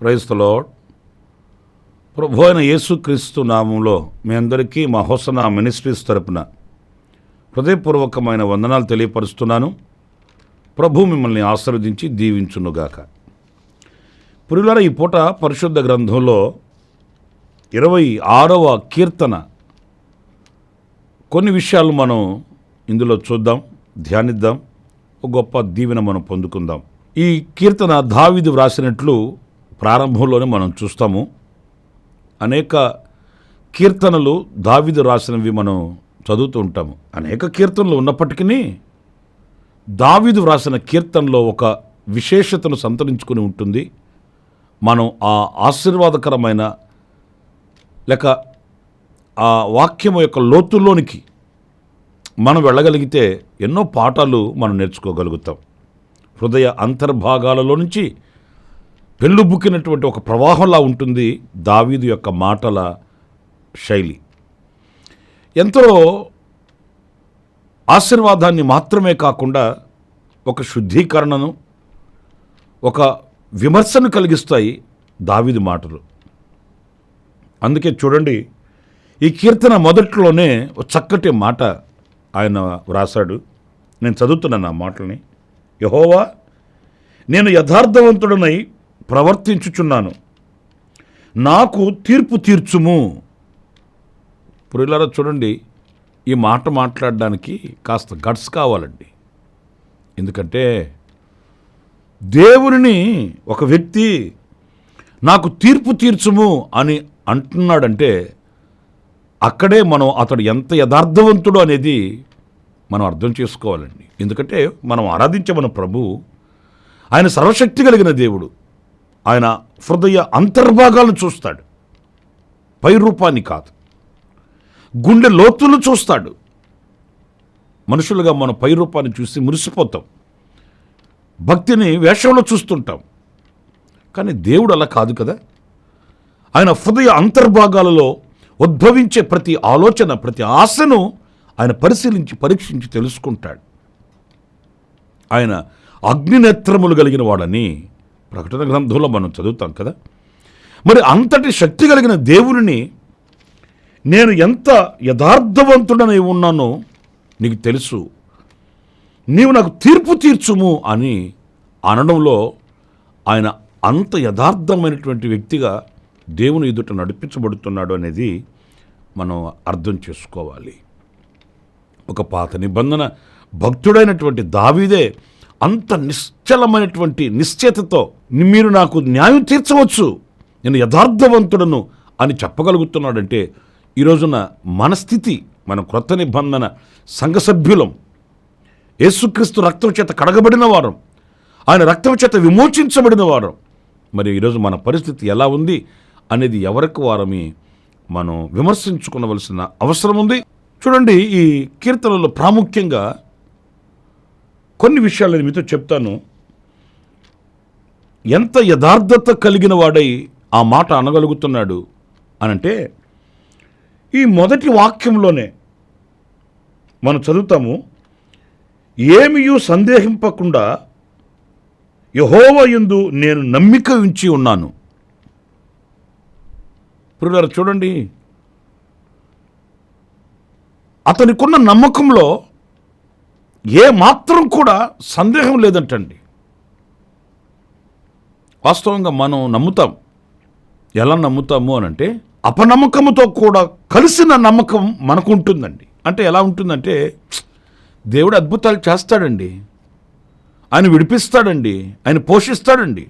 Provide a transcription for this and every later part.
Praise the lord. ప్రభు అయిన యేసుక్రీస్తు నామంలో మీ అందరికీ మా హోసనా మినిస్ట్రీస్ తరపున హృదయపూర్వకమైన వందనాలు తెలియపరుస్తున్నాను. ప్రభు మిమ్మల్ని ఆశీర్వదించి దీవించునుగాక. ప్రియులారా, ఈ పూట పరిశుద్ధ గ్రంథంలో 26వ కీర్తన కొన్ని విషయాలు మనం ఇందులో చూద్దాం, ధ్యానిద్దాం, ఒక గొప్ప దీవెన మనం పొందుకుందాం. ఈ కీర్తన దావీదు వ్రాసినట్లు ప్రారంభంలోనే మనం చూస్తాము. అనేక కీర్తనలు దావీదు రాసినవి మనం చదువుతూ ఉంటాము. అనేక కీర్తనలు ఉన్నప్పటికీ దావీదు వ్రాసిన కీర్తనలో ఒక విశేషతను సంతరించుకుని ఉంటుంది. మనం ఆ ఆశీర్వాదకరమైన లేక ఆ వాక్యము యొక్క లోతుల్లోనికి మనం వెళ్ళగలిగితే ఎన్నో పాఠాలు మనం నేర్చుకోగలుగుతాం. హృదయ అంతర్భాగాలలో నుంచి పెళ్ళుబుక్కినటువంటి ఒక ప్రవాహంలా ఉంటుంది దావీదు యొక్క మాటల శైలి. ఎంతో ఆశీర్వాదాన్ని మాత్రమే కాకుండా ఒక శుద్ధీకరణను, ఒక విమర్శను కలిగిస్తాయి దావీదు మాటలు. అందుకే చూడండి, ఈ కీర్తన మొదట్లోనే ఒక చక్కటి మాట ఆయన వ్రాసాడు. నేను చదువుతున్నాను ఆ మాటల్ని. యెహోవా, నేను యథార్థవంతుడనై ప్రవర్తించుచున్నాను, నాకు తీర్పు తీర్చుము. ప్రియులారా, చూడండి, ఈ మాట మాట్లాడడానికి కాస్త గట్స్ కావాలండి. ఎందుకంటే దేవుని ఒక వ్యక్తి నాకు తీర్పు తీర్చుము అని అంటున్నాడంటే అక్కడే మనం అతడు ఎంత యథార్థవంతుడు అనేది మనం అర్థం చేసుకోవాలండి. ఎందుకంటే మనం ఆరాధించే మన ప్రభు ఆయన సర్వశక్తి కలిగిన దేవుడు. ఆయన హృదయ అంతర్భాగాలను చూస్తాడు, పై రూపాన్ని కాదు. గుండె లోతులు చూస్తాడు. మనుషులుగా మనం పై రూపాన్ని చూసి మురిసిపోతాం, భక్తిని వేషంలో చూస్తుంటాం. కానీ దేవుడు అలా కాదు కదా. ఆయన హృదయ అంతర్భాగాలలో ఉద్భవించే ప్రతి ఆలోచన, ప్రతి ఆశను ఆయన పరిశీలించి పరీక్షించి తెలుసుకుంటాడు. ఆయన అగ్నినేత్రములు కలిగిన వాడని ప్రకటన గ్రంథంలో మనం చదువుతాం కదా. మరి అంతటి శక్తి కలిగిన దేవుని నేను ఎంత యథార్థవంతుడనై ఉన్నానో నీకు తెలుసు, నీవు నాకు తీర్పు తీర్చుము అని అనడంలో ఆయన అంత యథార్థమైనటువంటి వ్యక్తిగా దేవుని ఎదుట నడిపించబడుతున్నాడు అనేది మనం అర్థం చేసుకోవాలి. ఒక పాత నిబంధన భక్తుడైనటువంటి దావీదే అంత నిశ్చలమైనటువంటి నిశ్చేతతో మీరు నాకు న్యాయం తీర్చవచ్చు, నేను యథార్థవంతుడను అని చెప్పగలుగుతున్నాడంటే ఈ రోజున మన స్థితి, మన క్రొత్త నిబంధన సంఘ సభ్యులం, యేసుక్రీస్తు రక్తం చేత కడగబడిన వారం, ఆయన రక్తం చేత విమోచించబడిన వారం. మరి ఈరోజు మన పరిస్థితి ఎలా ఉంది అనేది ఎవరికి వారమి మనం విమర్శించుకోవలసిన అవసరం ఉంది. చూడండి, ఈ కీర్తనలో ప్రాముఖ్యంగా కొన్ని విషయాలు నేను మీతో చెప్తాను. ఎంత యథార్థత కలిగిన వాడై ఆ మాట అనగలుగుతున్నాడు అనంటే ఈ మొదటి వాక్యంలోనే మనం చదువుతాము, ఏమియూ సందేహింపకుండా యెహోవా యందు నేను నమ్మిక ఉంచి ఉన్నాను. ప్రియులారా, చూడండి, అతనికున్న నమ్మకంలో ఏ మాత్రం కూడా సందేహం లేదంటండి. వాస్తవంగా మనం నమ్ముతాం. ఎలా నమ్ముతాము అనంటే అపనమ్మకముతో కూడా కలిసిన నమ్మకం మనకు ఉంటుందండి. అంటే ఎలా ఉంటుందంటే దేవుడు అద్భుతాలు చేస్తాడండి, ఆయన విడిపిస్తాడండి, ఆయన పోషిస్తాడండి.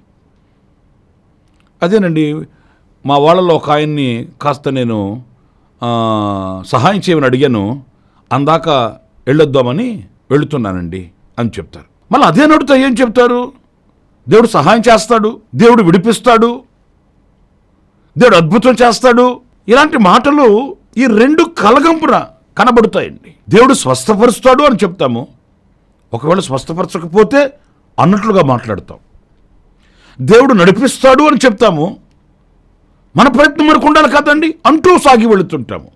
అదేనండి, మా వాళ్ళలో ఒక ఆయన్ని కాస్త నేను సహాయం చేయమని అడిగాను, అందాక వెళ్ళొద్దామని వెళుతున్నానండి అని చెప్తారు. మళ్ళీ అదే నడుతో ఏం చెప్తారు? దేవుడు సహాయం చేస్తాడు, దేవుడు విడిపిస్తాడు, దేవుడు అద్భుతం చేస్తాడు. ఇలాంటి మాటలు ఈ రెండు కలగంపున కనబడుతాయండి. దేవుడు స్వస్థపరుస్తాడు అని చెప్తాము, ఒకవేళ స్వస్థపరచకపోతే అన్నట్లుగా మాట్లాడతాం. దేవుడు నడిపిస్తాడు అని చెప్తాము, మన ప్రయత్నం మనకు ఉండాలి కదండి అంటూ సాగి వెళుతుంటాము.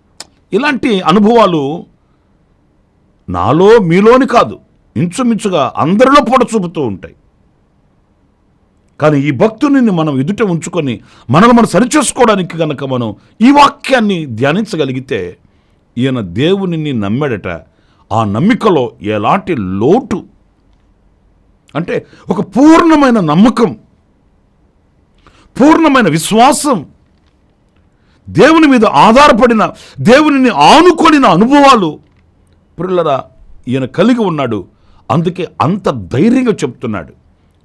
ఇలాంటి అనుభవాలు నాలో మీలోని కాదు, ఇంచుమించుగా అందరిలో పొడ చూపుతూ ఉంటాయి. కానీ ఈ భక్తుని మనం ఎదుట ఉంచుకొని మనల్ని మనం సరిచేసుకోవడానికి కనుక మనం ఈ వాక్యాన్ని ధ్యానించగలిగితే, ఈయన దేవునిని నమ్మాడట, ఆ నమ్మికలో ఎలాంటి లోటు అంటే ఒక పూర్ణమైన నమ్మకం, పూర్ణమైన విశ్వాసం, దేవుని మీద ఆధారపడిన, దేవునిని ఆనుకొనిన అనుభవాలు ప్రియులారా ఈయన కలిగి ఉన్నాడు. అందుకే అంత ధైర్యంగా చెప్తున్నాడు,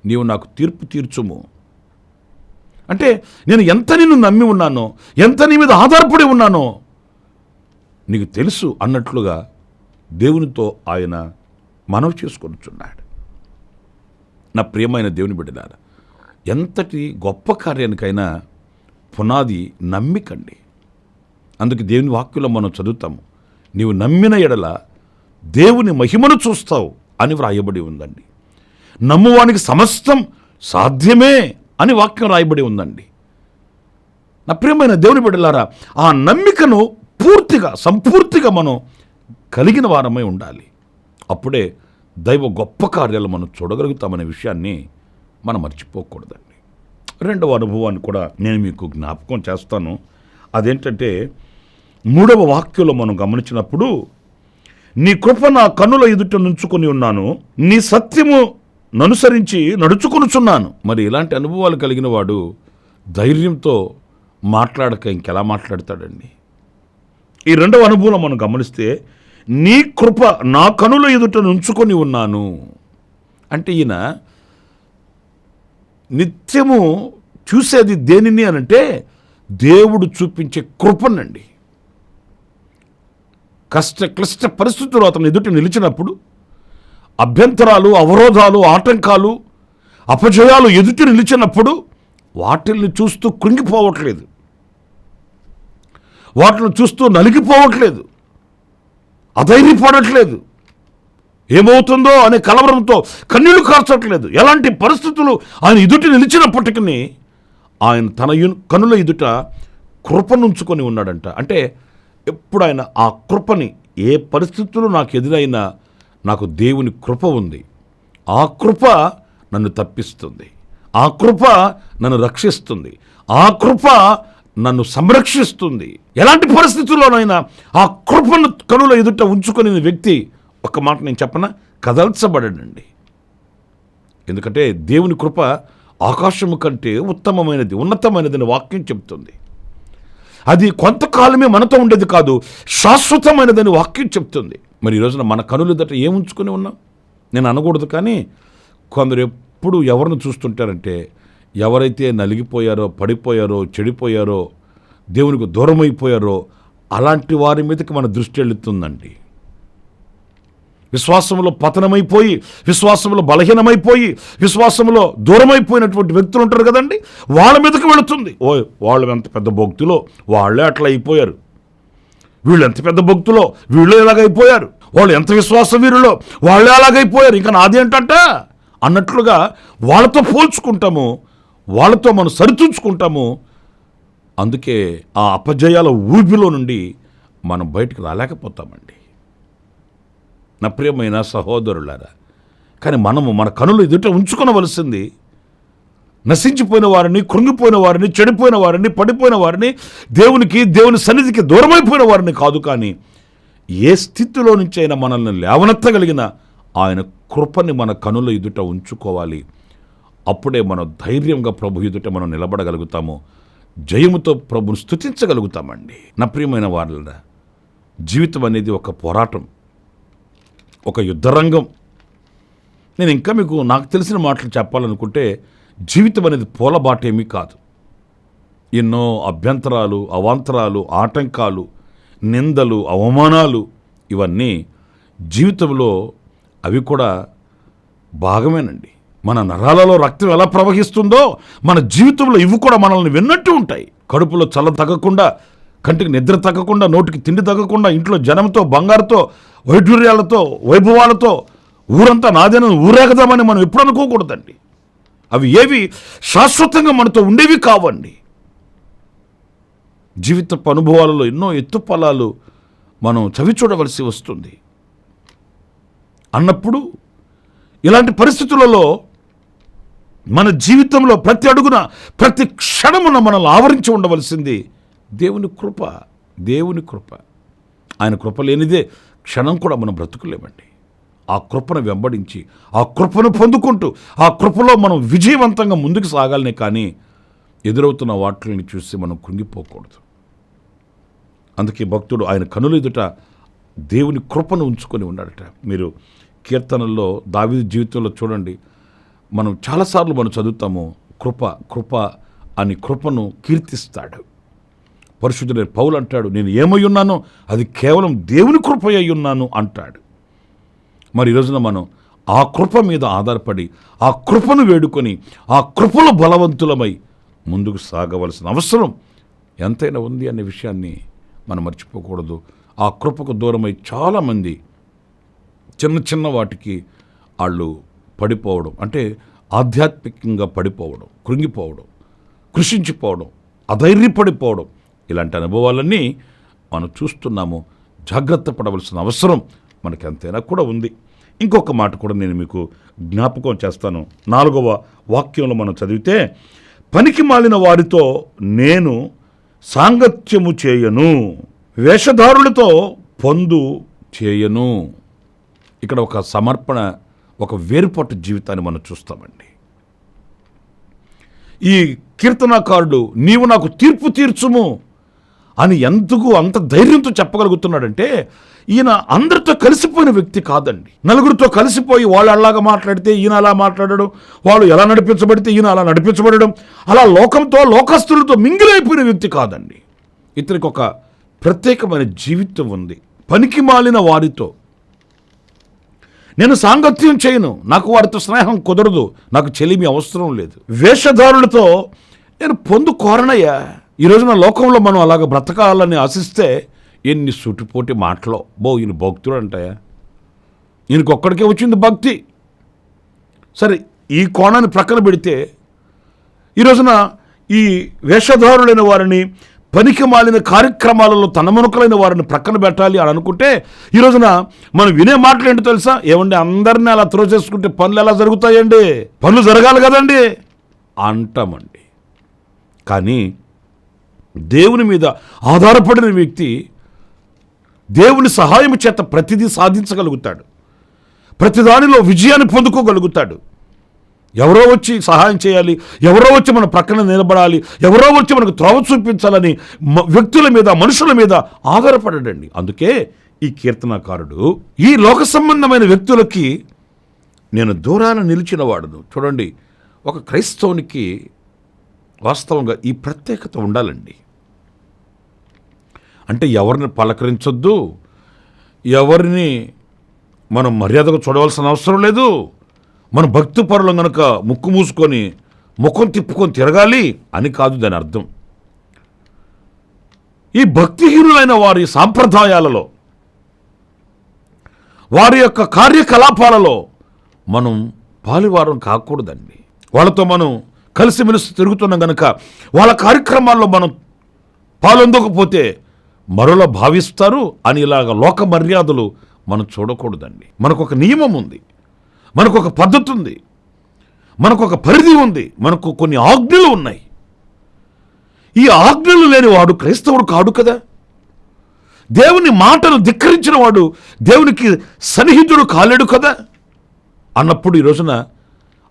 నీవు నాకు తీర్పు తీర్చుము. అంటే నేను ఎంత నిన్ను నమ్మి ఉన్నానో, ఎంత నీ మీద ఆధారపడి ఉన్నానో నీకు తెలుసు అన్నట్లుగా దేవునితో ఆయన మనవి చేసుకొనుచున్నాడు. నా ప్రియమైన దేవుని బిడ్డలారా, ఎంతటి గొప్ప కార్యానికైనా పునాది నమ్మికండి. అందుకే దేవుని వాక్యంలో మనం చదువుతాము, నీవు నమ్మిన ఎడల దేవుని మహిమను చూస్తావు అని వ్రాయబడి ఉందండి. నమ్మువానికి సమస్తం సాధ్యమే అని వాక్యం రాయబడి ఉందండి. నా ప్రియమైన దేవుని బిడ్డలారా, ఆ నమ్మికను పూర్తిగా సంపూర్తిగా మనం కలిగిన వారమై ఉండాలి. అప్పుడే దైవ గొప్ప కార్యాలు మనం చూడగలుగుతామనే విషయాన్ని మనం మర్చిపోకూడదండి. రెండవ అనుభవాన్ని కూడా నేను మీకు జ్ఞాపకం చేస్తాను. అదేంటంటే 3వ వాక్యంలో మనం గమనించినప్పుడు, నీ కృప నా కన్నుల ఎదుట నుంచుకొని ఉన్నాను, నీ సత్యము ననుసరించి నడుచుకొనుచున్నాను. మరి ఇలాంటి అనుభవాలు కలిగిన వాడు ధైర్యంతో మాట్లాడక ఇంకెలా మాట్లాడతాడండి? ఈ రెండవ అనుభవం మనం గమనిస్తే, నీ కృప నా కనుల ఎదుట నుంచుకొని ఉన్నాను అంటే ఈయన నిత్యము చూసేది దేనిని అనంటే దేవుడు చూపించే కృపనండి. క్లిష్ట పరిస్థితులు అతను ఎదుట నిలిచినప్పుడు, అభ్యంతరాలు, అవరోధాలు, ఆటంకాలు, అపజయాలు ఎదుట నిలిచినప్పుడు వాటిల్ని చూస్తూ కృంగిపోవట్లేదు, వాటిని చూస్తూ నలిగిపోవట్లేదు, అధైర్యపడట్లేదు, ఏమవుతుందో అనే కలవరంతో కన్నీళ్లు కార్చట్లేదు. ఎలాంటి పరిస్థితులు ఆయన ఎదుట నిలిచినప్పటికీ ఆయన తన కనుల ఎదుట కృపనుంచుకొని ఉన్నాడంట. అంటే ఎప్పుడు ఆయన ఆ కృపని, ఏ పరిస్థితులు నాకు ఎదురైనా నాకు దేవుని కృప ఉంది, ఆ కృప నన్ను తప్పిస్తుంది, ఆ కృప నన్ను రక్షిస్తుంది, ఆ కృప నన్ను సంరక్షిస్తుంది. ఎలాంటి పరిస్థితుల్లోనైనా ఆ కృపను కనుల ఎదుట ఉంచుకునే వ్యక్తి, ఒక మాట నేను చెప్పనా, కదల్చబడండి. ఎందుకంటే దేవుని కృప ఆకాశము కంటే ఉత్తమమైనది, ఉన్నతమైనదని వాక్యం చెప్తుంది. అది కొంతకాలమే మనతో ఉండేది కాదు, శాశ్వతమైనదని వాక్యం చెప్తుంది. మరి ఈ రోజున మన కనుల ఎదుట ఏం ఉంచుకొని ఉన్నాం? నేను అనకూడదు, కానీ కొందరు ఎప్పుడు ఎవరిని చూస్తుంటారంటే, ఎవరైతే నలిగిపోయారో, పడిపోయారో, చెడిపోయారో, దేవునికి దూరం అయిపోయారో అలాంటి వారి మీదకి మన దృష్టి వెళుతుందండి. విశ్వాసంలో పతనమైపోయి, విశ్వాసంలో బలహీనమైపోయి, విశ్వాసంలో దూరమైపోయినటువంటి వ్యక్తులు ఉంటారు కదండి, వాళ్ళ మీదకి వెళుతుంది. ఓ, వాళ్ళు ఎంత పెద్ద భక్తులో వాళ్ళే అట్లా అయిపోయారు, వీళ్ళు ఎంత పెద్ద భక్తులో వీళ్ళు ఎలాగైపోయారు, వాళ్ళు ఎంత విశ్వాస వీరులో వాళ్ళే అలాగైపోయారు, ఇంకా నాది ఏంటంట అన్నట్లుగా వాళ్ళతో పోల్చుకుంటాము, వాళ్ళతో మనం సరిచూచుకుంటాము. అందుకే ఆ అపజయాల ఊబిలో నుండి మనం బయటకు రాలేకపోతామండి. నా ప్రియమైన సహోదరులారా, కానీ మనము మన కనులు ఎదుట ఉంచుకొనవలసింది నశించిపోయిన వారిని, కృంగిపోయిన వారిని, చెడిపోయిన వారిని, పడిపోయిన వారిని, దేవునికి, దేవుని సన్నిధికి దూరమైపోయిన వారిని కాదు, కానీ ఏ స్థితిలో నుంచి అయినా మనల్ని లేవనెత్తగలిగిన ఆయన కృపని మన కనుల ఎదుట ఉంచుకోవాలి. అప్పుడే మనం ధైర్యంగా ప్రభు ఎదుట మనం నిలబడగలుగుతాము, జయముతో ప్రభుని స్తుతించగలుగుతామండి. నా ప్రియమైన వారులారా, జీవితం అనేది ఒక పోరాటం, ఒక యుద్ధరంగం. నేను ఇంకా మీకు నాకు తెలిసిన మాటలు చెప్పాలనుకుంటే, జీవితం అనేది పూలబాట ఏమీ కాదు. ఎన్నో అభ్యంతరాలు, అవాంతరాలు, ఆటంకాలు, నిందలు, అవమానాలు, ఇవన్నీ జీవితంలో అవి కూడా భాగమేనండి. మన నరాలలో రక్తం ఎలా ప్రవహిస్తుందో మన జీవితంలో ఇవి కూడా మనల్ని విన్నట్టు ఉంటాయి. కడుపులో చల్ల తగ్గకుండా, కంటికి నిద్ర తగ్గకుండా, నోటికి తిండి తగ్గకుండా, ఇంట్లో జనంతో, బంగారుతో, వైఢూర్యాలతో, వైభవాలతో ఊరంతా నాదేనని ఊరేగదామని మనం ఎప్పుడు అనుకోకూడదండి. అవి ఏవి శాశ్వతంగా మనతో ఉండేవి కావండి. జీవితపు అనుభవాలలో ఎన్నో ఎత్తుపల్లాలు మనం చవి చూడవలసి వస్తుంది. అన్నప్పుడు ఇలాంటి పరిస్థితులలో మన జీవితంలో ప్రతి అడుగున, ప్రతి క్షణమున మనల్ని ఆవరించి ఉండవలసింది దేవుని కృప. దేవుని కృప. ఆయన కృప లేనిదే క్షణం కూడా మనం బ్రతుకులేమండి. ఆ కృపను వెంబడించి, ఆ కృపను పొందుకుంటూ, ఆ కృపలో మనం విజయవంతంగా ముందుకు సాగాలనే కానీ ఎదురవుతున్న వాటిని చూసి మనం కృంగిపోకూడదు. అందుకే భక్తుడు ఆయన కనుల ఎదుట దేవుని కృపను ఉంచుకొని ఉన్నాడట. మీరు కీర్తనల్లో దావీదు జీవితంలో చూడండి, మనం చాలాసార్లు మనం చదువుతాము, కృప కృప అని కృపను కీర్తిస్తాడు. పరిశుద్ధుడైన పౌలు అంటాడు, నేను ఏమై ఉన్నానో అది కేవలం దేవుని కృప అయి ఉన్నాను అంటాడు. మరి ఈరోజున మనం ఆ కృప మీద ఆధారపడి, ఆ కృపను వేడుకొని, ఆ కృపలో బలవంతులమై ముందుకు సాగవలసిన అవసరం ఎంతైనా ఉంది అనే విషయాన్ని మనం మర్చిపోకూడదు. ఆ కృపకు దూరమై చాలామంది చిన్న చిన్న వాటికి వాళ్ళు పడిపోవడం, అంటే ఆధ్యాత్మికంగా పడిపోవడం, కృంగిపోవడం, కృషించిపోవడం, అధైర్యపడిపోవడం, ఇలాంటి అనుభవాలన్నీ మనం చూస్తున్నాము. జాగ్రత్త పడవలసిన అవసరం మనకి ఎంతైనా కూడా ఉంది. ఇంకొక మాట కూడా నేను మీకు జ్ఞాపకం చేస్తాను. 4వ వాక్యంలో మనం చదివితే, పనికి మాలిన వారితో నేను సాంగత్యము చేయను, వేషధారులతో పొందు చేయను. ఇక్కడ ఒక సమర్పణ, ఒక వేరుపాటు జీవితాన్ని మనం చూస్తామండి. ఈ కీర్తనాకారుడు నీవు నాకు తీర్పు తీర్చుము అని ఎందుకు అంత ధైర్యంతో చెప్పగలుగుతున్నాడంటే, ఈయన అందరితో కలిసిపోయిన వ్యక్తి కాదండి. నలుగురితో కలిసిపోయి వాళ్ళు అలాగా మాట్లాడితే ఈయన అలా మాట్లాడడం, వాళ్ళు ఎలా నడిపించబడితే ఈయన అలా నడిపించబడడం, అలా లోకంతో, లోకస్తులతో మింగిలైపోయిన వ్యక్తి కాదండి. ఇతనికి ఒక ప్రత్యేకమైన జీవితం ఉంది. పనికి మాలిన వారితో నేను సాంగత్యం చేయను, నాకు వారితో స్నేహం కుదరదు, నాకు చెలిమి అవసరం లేదు. వేషధారులతో నేను పొందు కోరనయ్యా. ఈ రోజున లోకంలో మనం అలాగ బ్రతకాలని ఆశిస్తే ఎన్ని సుటిపోటి మాటలో, ఈయన భక్తుడు అంటాయా, ఈయనకొక్కడికే వచ్చింది భక్తి. సరే, ఈ కోణాన్ని ప్రక్కన పెడితే ఈ రోజున ఈ వేషధారులైన వారిని, పనికి మాలిన కార్యక్రమాలలో తనమునకలైన వారిని ప్రక్కన పెట్టాలి అని అనుకుంటే, ఈ రోజున మనం వినే మాటలు ఏంటో తెలుసా? ఏమండి, అందరినీ అలా త్రో చేసుకుంటే పనులు ఎలా జరుగుతాయండి? పనులు జరగాలి కదండి అంటామండి. కానీ దేవుని మీద ఆధారపడిన వ్యక్తి దేవుని సహాయం చేత ప్రతిదీ సాధించగలుగుతాడు, ప్రతిదానిలో విజయాన్ని పొందుకోగలుగుతాడు. ఎవరో వచ్చి సహాయం చేయాలి, ఎవరో వచ్చి మన ప్రక్కన నిలబడాలి, ఎవరో వచ్చి మనకు త్రోవ చూపించాలని వ్యక్తుల మీద, మనుషుల మీద ఆధారపడడండి. అందుకే ఈ కీర్తనకారుడు ఈ లోక సంబంధమైన వ్యక్తులకి నేను దూరాన నిలిచిన వాడును. చూడండి, ఒక క్రైస్తవునికి వాస్తవంగా ఈ ప్రత్యేకత ఉండాలండి. అంటే ఎవరిని పలకరించొద్దు, ఎవరిని మనం మర్యాదగా చూడవలసిన అవసరం లేదు. మన భక్తి పరులం కనుక ముక్కు మూసుకొని ముఖం తిప్పుకొని తిరగాలి అని కాదు దాని అర్థం. ఈ భక్తిహీనులైన వారి సాంప్రదాయాలలో, వారి యొక్క కార్యకలాపాలలో మనం పాలువారం కాకూడదండి. వాళ్ళతో మనం కలిసిమెలిసి తిరుగుతున్నాం కనుక వాళ్ళ కార్యక్రమాల్లో మనం పాలొందకపోతే మరోలా భావిస్తారు అని ఇలాగ లోక మర్యాదలు మనం చూడకూడదండి. మనకు ఒక నియమం ఉంది, మనకు ఒక పద్ధతి ఉంది, మనకు ఒక పరిధి ఉంది, మనకు కొన్ని ఆజ్ఞలు ఉన్నాయి. ఈ ఆజ్ఞలు లేని వాడు క్రైస్తవుడు కాడు కదా. దేవుని మాటను ధిక్కరించిన వాడు దేవునికి సన్నిహితుడు కాలేడు కదా. అన్నప్పుడు ఈ రోజున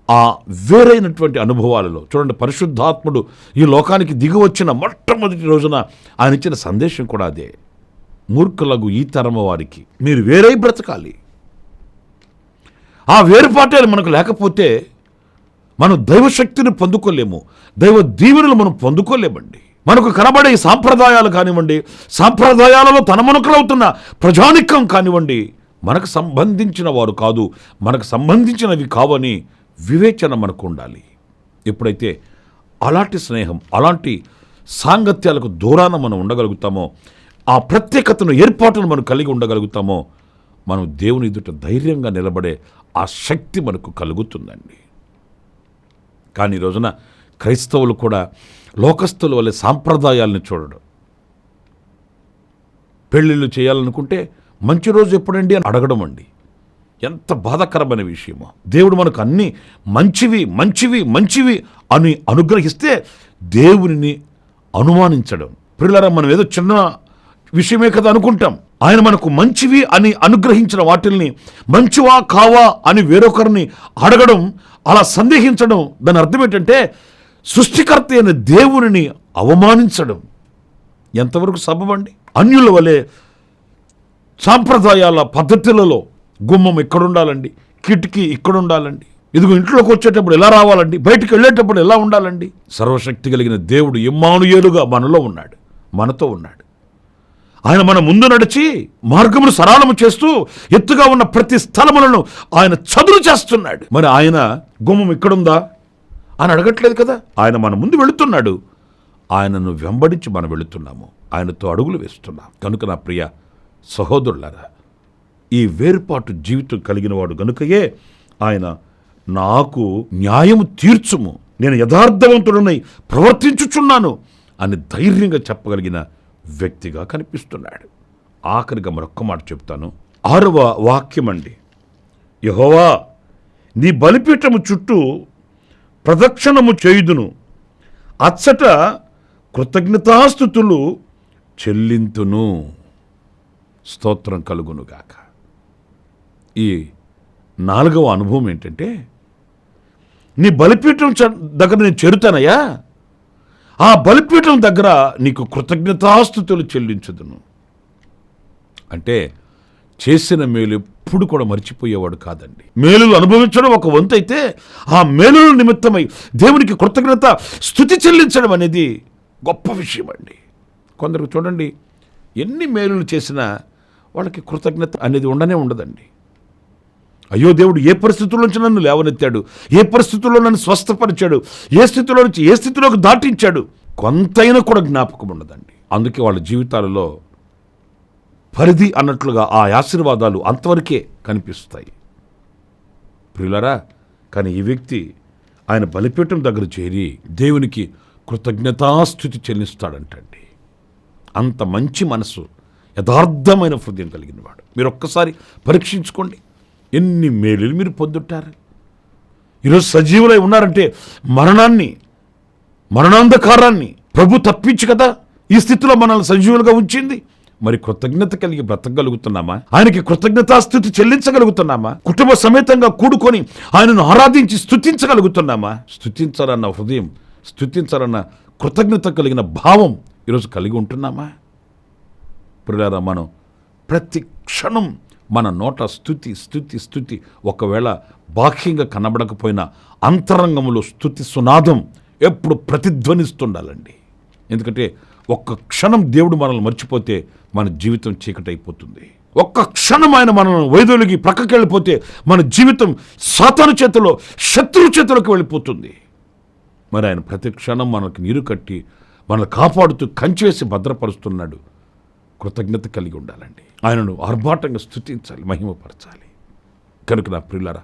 ఆ వేరైనటువంటి అనుభవాలలో చూడండి, పరిశుద్ధాత్ముడు ఈ లోకానికి దిగి వచ్చిన మొట్టమొదటి రోజున ఆయన ఇచ్చిన సందేశం కూడా అదే. మూర్ఖులకు ఈ తరమ వారికి మీరు వేరై బ్రతకాలి. ఆ వేరుపాటాలు మనకు లేకపోతే మనం దైవశక్తిని పొందుకోలేము, దైవ దీవెనలు మనం పొందుకోలేమండి. మనకు కనబడే సాంప్రదాయాలు కానివ్వండి, సాంప్రదాయాలలో తనమునకలవుతున్న ప్రజానికం కానివ్వండి, మనకు సంబంధించిన వారు కాదు, మనకు సంబంధించినవి కావని వివేచన మనకు ఉండాలి. ఎప్పుడైతే అలాంటి స్నేహం, అలాంటి సాంగత్యాలకు దూరాన మనం ఉండగలుగుతామో, ఆ ప్రత్యేకతను, ఏర్పాటును మనం కలిగి ఉండగలుగుతామో, మనం దేవుని ఎదుట ధైర్యంగా నిలబడే ఆ శక్తి మనకు కలుగుతుందండి. కానీ ఈ రోజున క్రైస్తవులు కూడా లోకస్తుల వల్లే సాంప్రదాయాలను చూడడం. పెళ్ళిళ్ళు చేయాలనుకుంటే మంచి రోజు ఎప్పుడండి అని అడగడం అండి. ఎంత బాధాకరమైన విషయమో. దేవుడు మనకు అన్నీ మంచివి మంచివి మంచివి అని అనుగ్రహిస్తే దేవునిని అనుమానించడం. ప్రియులారా, మనం ఏదో చిన్న విషయమే కదా అనుకుంటాం. ఆయన మనకు మంచివి అని అనుగ్రహించిన వాటిల్ని మంచివా కావా అని వేరొకరిని అడగడం, అలా సందేహించడం, దాని అర్థం ఏంటంటే సృష్టికర్త అయిన దేవునిని అవమానించడం. ఎంతవరకు సబబండి? అన్యుల వలె సాంప్రదాయాల పద్ధతులలో గుమ్మం ఎక్కడుండాలండి, కిటికీ ఇక్కడుండాలండి, ఇదిగో ఇంట్లోకి వచ్చేటప్పుడు ఎలా రావాలండి, బయటికి వెళ్ళేటప్పుడు ఎలా ఉండాలండి. సర్వశక్తి కలిగిన దేవుడు ఇమ్మానుయేలుగా మనలో ఉన్నాడు, మనతో ఉన్నాడు. ఆయన మన ముందు నడిచి మార్గమును సరళము చేస్తూ ఎత్తుగా ఉన్న ప్రతి స్థలములను ఆయన చదును చేస్తున్నాడు. మరి ఆయన గుమ్మం ఇక్కడుందా అని అడగట్లేదు కదా. ఆయన మన ముందు వెళుతున్నాడు. ఆయనను వెంబడించి మనం వెళుతున్నాము, ఆయనతో అడుగులు వేస్తున్నాం. కనుక నా ప్రియ సహోదరులారా, ఈ వేరుపాటు జీవితం కలిగిన వాడు గనుకయే ఆయన నాకు న్యాయము తీర్చుము, నేను యథార్థవంతుడనై ప్రవర్తించుచున్నాను అని ధైర్యంగా చెప్పగలిగిన వ్యక్తిగా కనిపిస్తున్నాడు. ఆఖరిగా మరొక్క మాట చెప్తాను. 6వ వాక్యం అండి. యెహోవా, నీ బలిపీఠము చుట్టూ ప్రదక్షిణము చేయుదును, అచ్చట కృతజ్ఞతాస్తుతులు చెల్లింతును, స్తోత్రం కలుగునుగాక. ఈ 4వ అనుభవం ఏంటంటే, నీ బలిపీఠం దగ్గర నేను చేరుతానయ్యా, ఆ బలిపీఠం దగ్గర నీకు కృతజ్ఞతాస్తుతులు చెల్లించుదును. అంటే చేసిన మేలు ఎప్పుడు కూడా మర్చిపోయేవాడు కాదండి. మేలులు అనుభవించడం ఒక వంతు అయితే, ఆ మేలుల నిమిత్తమై దేవునికి కృతజ్ఞత స్తుతి చెల్లించడం అనేది గొప్ప విషయం అండి. కొందరికి చూడండి, ఎన్ని మేలులు చేసినా వాళ్ళకి కృతజ్ఞత అనేది ఉండనే ఉండదండి. అయ్యో, దేవుడు ఏ పరిస్థితుల్లో నుంచి నన్ను లేవనెత్తాడు, ఏ పరిస్థితుల్లో నన్ను స్వస్థపరిచాడు, ఏ స్థితిలో నుంచి ఏ స్థితిలోకి దాటించాడు, కొంతైనా కూడా జ్ఞాపకం ఉండదండి. అందుకే వాళ్ళ జీవితాలలో పరిధి అన్నట్లుగా ఆ ఆశీర్వాదాలు అంతవరకే కనిపిస్తాయి. ప్రియులారా, కానీ ఈ వ్యక్తి ఆయన బలిపీఠం దగ్గర చేరి దేవునికి కృతజ్ఞతాస్తుతి చెల్లిస్తాడంటండి. అంత మంచి మనసు, యథార్థమైన హృదయం కలిగిన వాడు. మీరు ఒక్కసారి పరీక్షించుకోండి, ఎన్ని మేలులు మీరు పొందుంటారు. ఈరోజు సజీవులై ఉన్నారంటే మరణాంధకారాన్ని ప్రభు తప్పించి కదా ఈ స్థితిలో మనల్ని సజీవులుగా ఉంచింది. మరి కృతజ్ఞత కలిగి బ్రతకగలుగుతున్నామా? ఆయనకి కృతజ్ఞతాస్తుతి చెల్లించగలుగుతున్నామా? కుటుంబ సమేతంగా కూడుకొని ఆయనను ఆరాధించి స్తుతించగలుగుతున్నామా? స్తుతించాలన్న హృదయం, స్తుతించాలన్న కృతజ్ఞత కలిగిన భావం ఈరోజు కలిగి ఉంటున్నామా? ప్రియులారా, మనం ప్రతి క్షణం మన నోట స్తుతి స్తుతి స్తుతి, ఒకవేళ బాహ్యంగా కనబడకపోయినా అంతరంగంలో స్తుతి సునాదం ఎప్పుడు ప్రతిధ్వనిస్తుండాలండి. ఎందుకంటే ఒక్క క్షణం దేవుడు మనల్ని మర్చిపోతే మన జీవితం చీకటైపోతుంది. ఒక్క క్షణం ఆయన మనల్ని వైదొలిగి ప్రక్కకి వెళ్ళిపోతే మన జీవితం సాతాను చేతిలో, శత్రువు చేతిలోకి వెళ్ళిపోతుంది. మరి ఆయన ప్రతి క్షణం మనకు నీరు కట్టి మనల్ని కాపాడుతూ కంచివేసి భద్రపరుస్తున్నాడు. కృతజ్ఞత కలిగి ఉండాలండి. ఆయనను ఆర్భాటంగా స్తుతించాలి, మహిమపరచాలి. కనుక నా ప్రియులారా,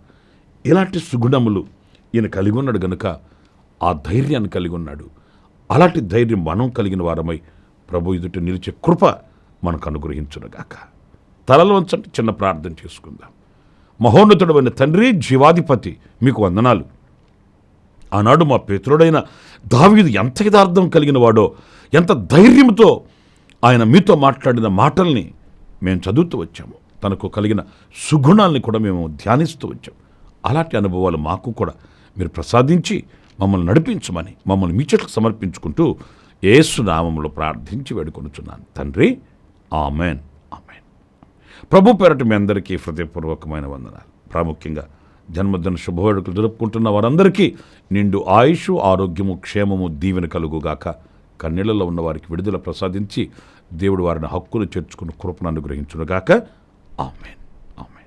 ఇలాంటి సుగుణములు ఈయన కలిగి ఉన్నాడు గనుక ఆ ధైర్యాన్ని కలిగి ఉన్నాడు. అలాంటి ధైర్యం మనం కలిగిన వారమై ప్రభు ఎదుట నిలిచే కృప మనకు అనుగ్రహించునుగాక. తలలో వంచండి, చిన్న ప్రార్థన చేసుకుందాం. మహోన్నతుడైన తండ్రి, జీవాధిపతి, మీకు వందనాలు. ఆనాడు మా పితరుడైన దావీదు ఎంత యథార్థం కలిగిన వాడో, ఎంత ధైర్యంతో ఆయన మీతో మాట్లాడిన మాటల్ని మేము చదువుతూ వచ్చాము. తనకు కలిగిన సుగుణాలని కూడా మేము ధ్యానిస్తూ వచ్చాము. అలాంటి అనుభవాలు మాకు కూడా మీరు ప్రసాదించి మమ్మల్ని నడిపించమని మమ్మల్ని మీ చేతులకు సమర్పించుకుంటూ యేసు నామములో ప్రార్థించి వేడుకొనుచున్నాను తండ్రి. Amen, amen. ప్రభు పేరట మీ అందరికీ హృదయపూర్వకమైన వందనాలు. ప్రాముఖ్యంగా జన్మదిన శుభవేడుకలు జరుపుకుంటున్న వారందరికీ నిండు ఆయుష్, ఆరోగ్యము, క్షేమము, దీవెన కలుగుగాక. కన్నీళ్లలో ఉన్న వారికి విడుదల ప్రసాదించి దేవుడు వారిని హక్కును చేర్చుకుని కృపను అనుగ్రహించునుగాక. Amen, amen.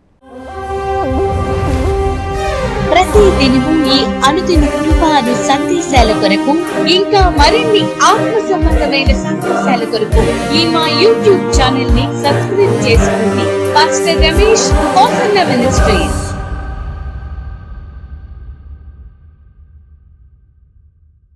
ప్రతి దినము ఈ అనుదిన కృపాను సందేశాల కొరకు ఇంకా మరిన్ని ఆత్మ సంబంధమైన సందేశాల కొరకు ఈ మా యూట్యూబ్ ఛానల్ ని సబ్స్క్రైబ్ చేసుకోండి. Pastor Ramesh Kosanna ministries.